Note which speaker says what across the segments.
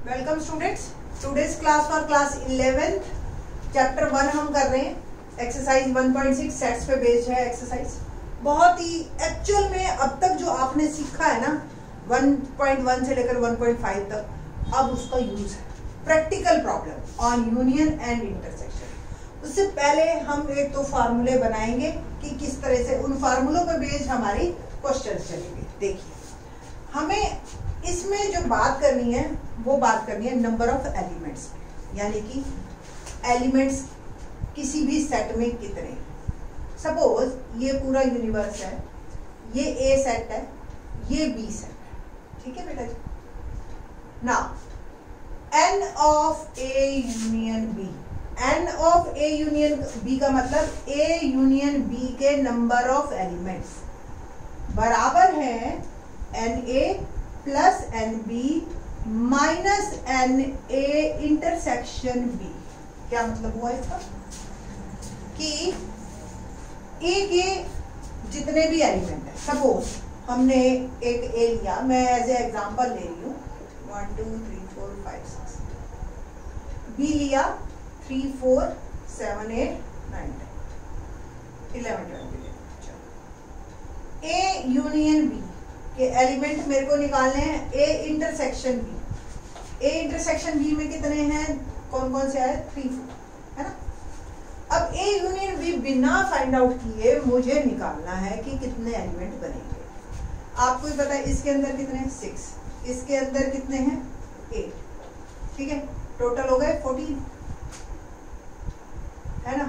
Speaker 1: Welcome students, today's class for class 11th chapter 1 हम कर रहे हैं। एक्सरसाइज 1.6 सेट्स पे बेस्ड है एक्सरसाइज। बहुत ही एक्चुअल में अब तक जो आपने सीखा है ना 1.1 से लेकर 1.5 तक, अब उसका यूज है practical problem on union and intersection. उससे पहले हम एक तो फार्मूले बनाएंगे कि किस तरह से उन फार्मूलों पे बेस्ड हमारी क्वेश्चन चलेंगे। देखिए, हमें इसमें जो बात करनी है वो बात करनी है नंबर ऑफ एलिमेंट्स, यानी कि एलिमेंट्स किसी भी सेट में कितने। सपोज ये पूरा यूनिवर्स है, ये ए सेट है, ये बी सेट है, ठीक है बेटा जी। Now n of A union B, n of A union B का मतलब ए यूनियन बी के नंबर ऑफ एलिमेंट्स बराबर है n A plus n B minus n A intersection B. क्या मतलब हुआ इसका कि ए के जितने भी एलिमेंट है, सपोज हमने एक ए लिया, मैं एज ए एग्जांपल ले रही हूँ 1 2 3 4 5 6, बी लिया 3 4 7 8 9 10 11 12। ए यूनियन बी के एलिमेंट मेरे को निकालने हैं A intersection B. A intersection B में कितने हैं, कौन कौन से आए, 3 4 है ना। अब ए यूनियन बी बिना फाइंड आउट किए मुझे निकालना है कि कितने एलिमेंट बनेंगे। आपको ही पता है इसके अंदर कितने हैं 6, इसके अंदर कितने हैं 8, ठीक है, टोटल हो गए 14 है ना।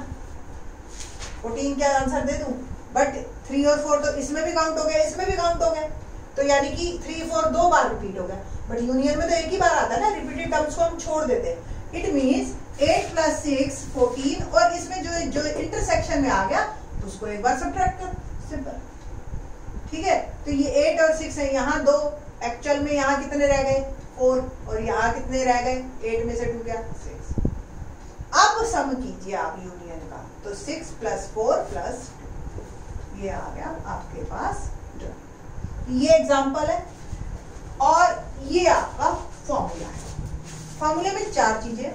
Speaker 1: 14 क्या आंसर दे दूं, बट 3 और 4 तो इसमें भी काउंट हो गए, इसमें भी काउंट हो गए, तो यानी कि 3 4 दो बार रिपीट हो गया। बट यूनियन में तो एक ही बार आता है ना, रिपीटेड टर्म्स को हम छोड़ देते हैं। इट मींस 8 + 6 14, और इसमें जो इंटरसेक्शन में आ गया उसको एक बार सब्ट्रैक्ट कर, सिंपल, ठीक है। तो ये 8 और 6 है, यहाँ 2, एक्चुअल में यहाँ कितने रह गए 4, और यहाँ कितने रह गए 8 में से 2 गया 6। अब सम कीजिए आप यूनियन का, तो 6 + 4 + 2 ये आ गया आपके पास। ये एग्जांपल है और ये आपका फॉर्मूला है। फॉर्मूले में 4 चीजें,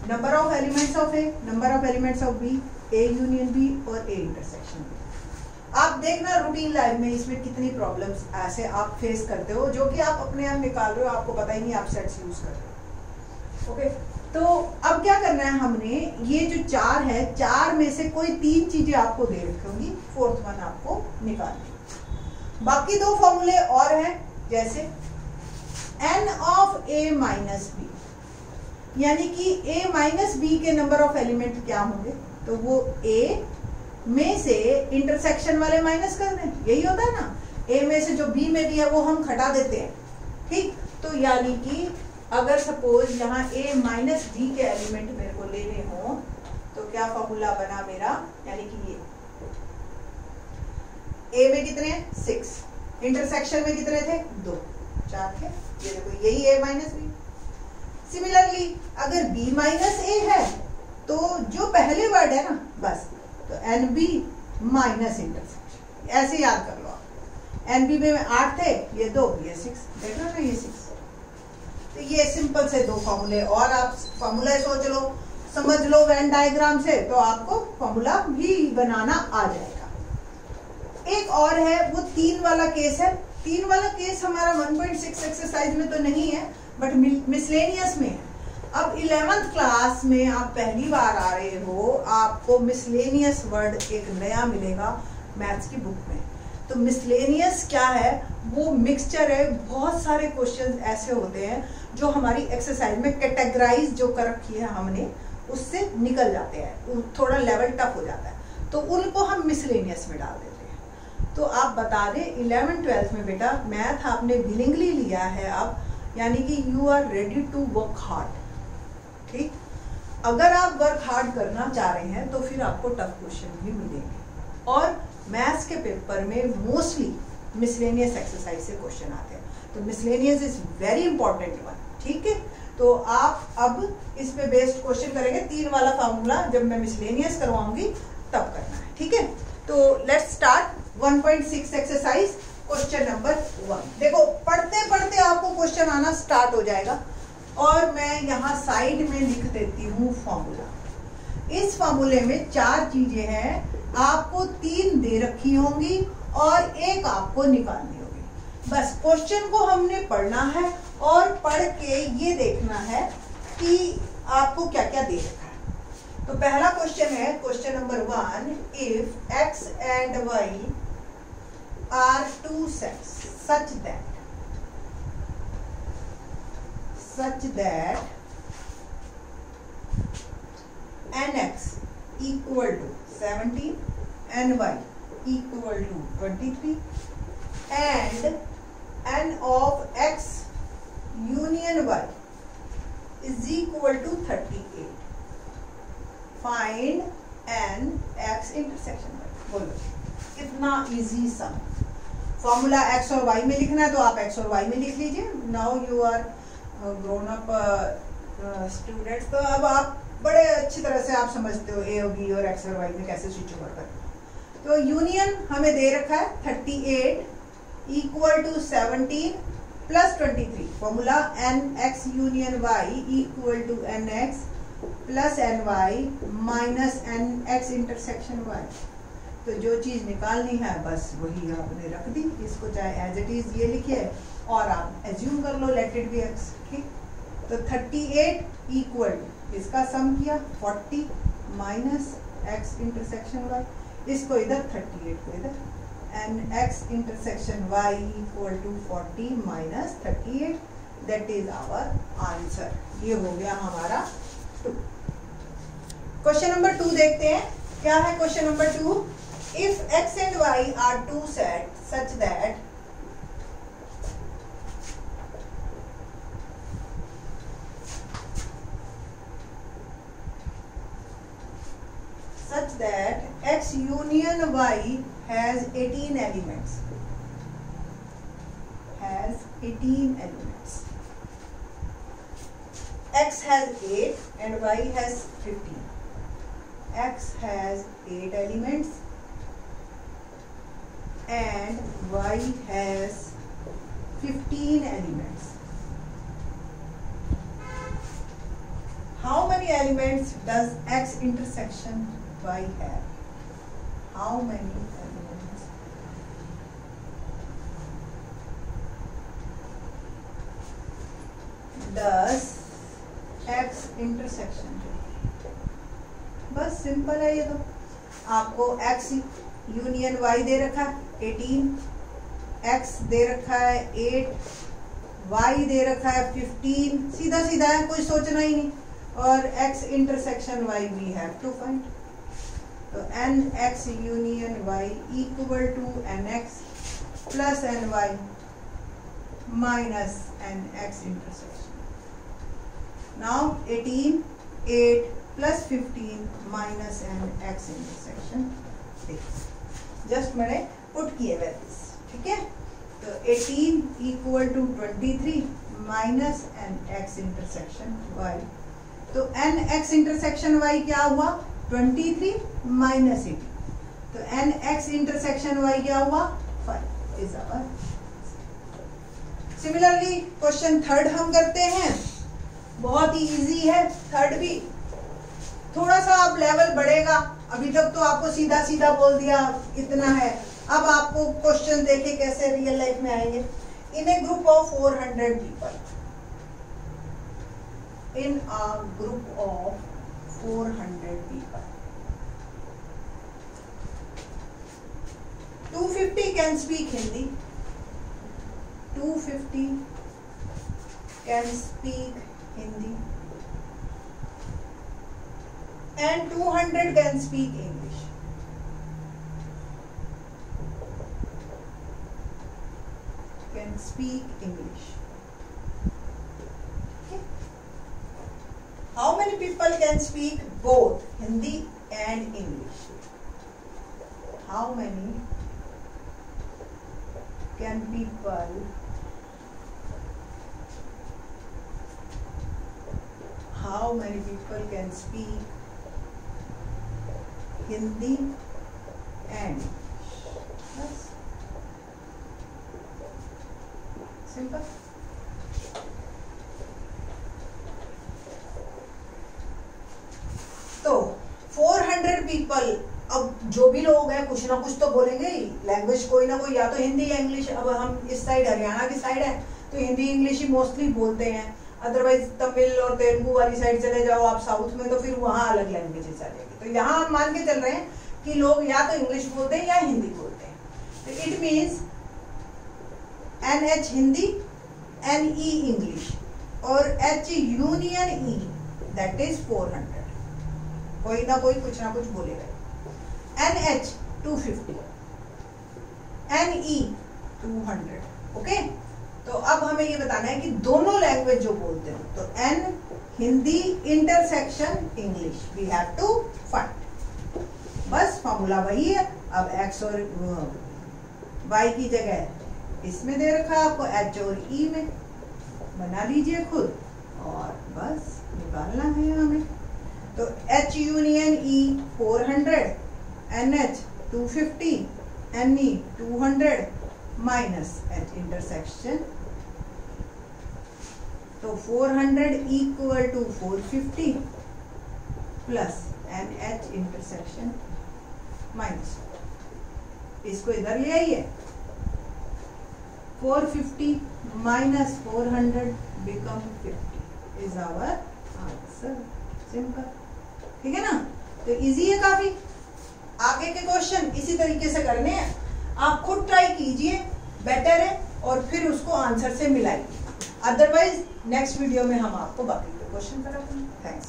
Speaker 1: number of elements of A, number of elements of B, A union B और ए इंटरसेक्शन बी। आप देखना रूटीन लाइफ में इसमें कितनी प्रॉब्लम्स ऐसे आप फेस करते हो जो कि आप अपने आप निकाल रहे हो, आपको पता ही नहीं आप सेट्स यूज कर रहे हो। ओके, तो अब क्या करना है, हमने ये जो 4 है, 4 में से कोई 3 चीजें आपको दे रखी होंगी, 4th वन आपको निकालनी। बाकी 2 फॉर्मूले और हैं, जैसे n of a minus B, यानी कि a माइनस बी के नंबर ऑफ एलिमेंट क्या होंगे, तो वो a में से इंटरसेक्शन वाले माइनस कर दें, यही होता है ना। a में से जो b में भी है वो हम घटा देते हैं, ठीक। तो यानी कि अगर सपोज यहाँ a माइनस बी के एलिमेंट मेरे को लेने हो तो क्या फॉर्मूला बना मेरा, यानी कि ये A में कितने हैं 6, इंटरसेक्शन में कितने थे 2 4 थे, ये देखो यही A माइनस बी। सिमिलरली अगर B माइनस A है तो जो पहले वर्ड है ना बस, तो NB माइनस इंटरसेक्शन, ऐसे याद कर लो आप। NB में 8 थे, ये 2, ये 6, देख लो ना ये 6। तो ये सिंपल से 2 फॉर्मूले, और आप फॉर्मूला सोच लो, समझ लो वेन डायग्राम से, तो आपको फॉर्मूला भी बनाना आ जाएगा। एक और है, वो 3 वाला केस है। 3 वाला केस हमारा 1.6 एक्सरसाइज में तो नहीं है, बट मिसलेनियस में है। अब 11th क्लास में आप पहली बार आ रहे हो, आपको मिसलेनियस वर्ड एक नया मिलेगा मैथ्स की बुक में। तो मिसलेनियस क्या है, वो मिक्सचर है, बहुत सारे क्वेश्चंस ऐसे होते हैं जो हमारी एक्सरसाइज में कैटेगराइज जो कर रखी है हमने, उससे निकल जाते हैं, थोड़ा लेवल टफ हो जाता है, तो उनको हम मिसलेनियस में डाल देते हैं। तो आप बता दें 11th 12th में बेटा मैथ आपने विलिंगली लिया है अब, यानी कि you are ready to work hard, ठीक। अगर आप वर्क हार्ड करना चाह रहे हैं तो फिर आपको टफ क्वेश्चन भी मिलेंगे, और मैथ्स के पेपर में मोस्टली मिसलेनियस एक्सरसाइज से क्वेश्चन आते हैं, तो miscellaneous is very important one, ठीक है। तो आप अब इस पे बेस्ड क्वेश्चन करेंगे, 3 वाला फॉर्मूला जब मैं मिसलेनियस करवाऊंगी तब करना है, ठीक है। तो let's start 1.6 exercise question number 1। देखो पढ़ते पढ़ते आपको क्वेश्चन आना स्टार्ट हो जाएगा। और मैं यहाँ साइड में लिख देती हूँ फॉर्मूला। इस फॉर्मूले में 4 चीजें हैं, आपको 3 दे रखी होंगी और एक आपको निकालनी होगी। बस क्वेश्चन को हमने पढ़ना है और पढ़ के ये देखना है कि आपको क्या क्या दे रखा है। तो पहला क्वेश्चन है question number 1, if x and y are 2 sets such that nx equal to 17 and y equal to 23 and n of x union y is equal to 38, find n x intersection y। बोलो कितना easy सम। Formula x और y में लिखना है तो आप x और y में लिख लीजिए। Now you are grown up students, तो अब आप बड़े अच्छी तरह से आप समझते हो a और b और x और y में कैसे स्विच ओवर करना। तो यूनियन हमें दे रखा है 38 equal to 17 plus 23। Formula n x union y equal to n x plus n y minus n x intersection y. तो जो चीज निकालनी है बस वही आपने रख दी, इसको चाहे एज इट इज ये लिखिए और आप एज्यूम कर लो लेट इट बी एक्स। ठीक, तो 38 इक्वल इसका सम किया 40 माइनस एक्स इंटरसेक्शन वाई, इसको इधर 38 को इधर, n x intersection y equal to 40 minus 38, that is our answer. ये हो गया हमारा 2। क्वेश्चन नंबर 2 देखते हैं, क्या है question number 2। If x and y are 2 sets such that x union y has 18 elements, x has 8 and y has 15। x has 8 elements and y has 15 elements. How many elements does x intersection y have? How many elements does x intersection? बस simple है ये। तो आपको x union y दे रखा है 18, x दे रखा है 8, y दे रखा है 15, सीधा सीधा है, कोई सोचना ही नहीं। और x intersection y we have to find. तो n x union y equal to n x plus n y minus n x intersection. Now 18, 8 plus 15 minus n x intersection. Just मैंने पुट किए वैल्यूज, ठीक है। तो 18 equal to 23 minus n x intersection y। तो n x intersection y क्या हुआ 23 minus 18, तो n x intersection y क्या हुआ 5 इज आवर। सिमिलरली क्वेश्चन 3 हम करते हैं, बहुत ही इजी है। 3 भी थोड़ा सा अब लेवल बढ़ेगा, अभी तक तो आपको सीधा सीधा बोल दिया इतना है। अब आपको क्वेश्चन देखे कैसे रियल लाइफ में आएंगे। In a group of 400 people, in a group of 400 people, 250 can speak Hindi, 250 can speak Hindi and 200 can speak English. Can speak English. Okay. How many people can speak both Hindi and English? How many can people can speak Hindi and English? Simple. People, अब जो भी लोग हैं कुछ ना कुछ तो बोलेंगे ही, लैंग्वेज कोई ना कोई, या तो हिंदी या इंग्लिश। अब हम इस साइड हरियाणा की साइड है तो हिंदी इंग्लिश ही मोस्टली बोलते हैं, अदरवाइज तमिल और तेलुगु वाली साइड चले जाओ आप साउथ में तो फिर वहाँ अलग लैंग्वेजेस आ जाएगी। तो यहाँ हम मान के चल रहे हैं कि लोग या तो इंग्लिश बोलते हैं या हिंदी बोलते हैं। तो it means NH Hindi, NE English और H union E that is 400। कोई ना कोई कुछ ना कुछ बोलेगा। NH 250, NE 200। ओके, तो अब हमें ये बताना है कि दोनों लैंग्वेज जो बोलते हो, तो N Hindi intersection English we have to find. बस फॉर्मूला वही है। अब X और Y की जगह इसमें दे रखा है आपको, H और E में बना लीजिए खुद और बस निकालना है हमें। तो H union E 400, NH 250, NE 200 minus H intersection, तो 400 इक्वल टू 450 प्लस NH इंटरसेक्शन माइनस, इसको इधर ले आइए, 450 minus 400 become 50 is our answer. Simple, ठीक है ना। तो इजी है काफी। आगे के क्वेश्चन इसी तरीके से करने हैं, आप खुद ट्राई कीजिए, बेटर है, और फिर उसको आंसर से मिलाइए। अदरवाइज नेक्स्ट वीडियो में हम आपको बाकी के क्वेश्चन कराएंगे। थैंक्स।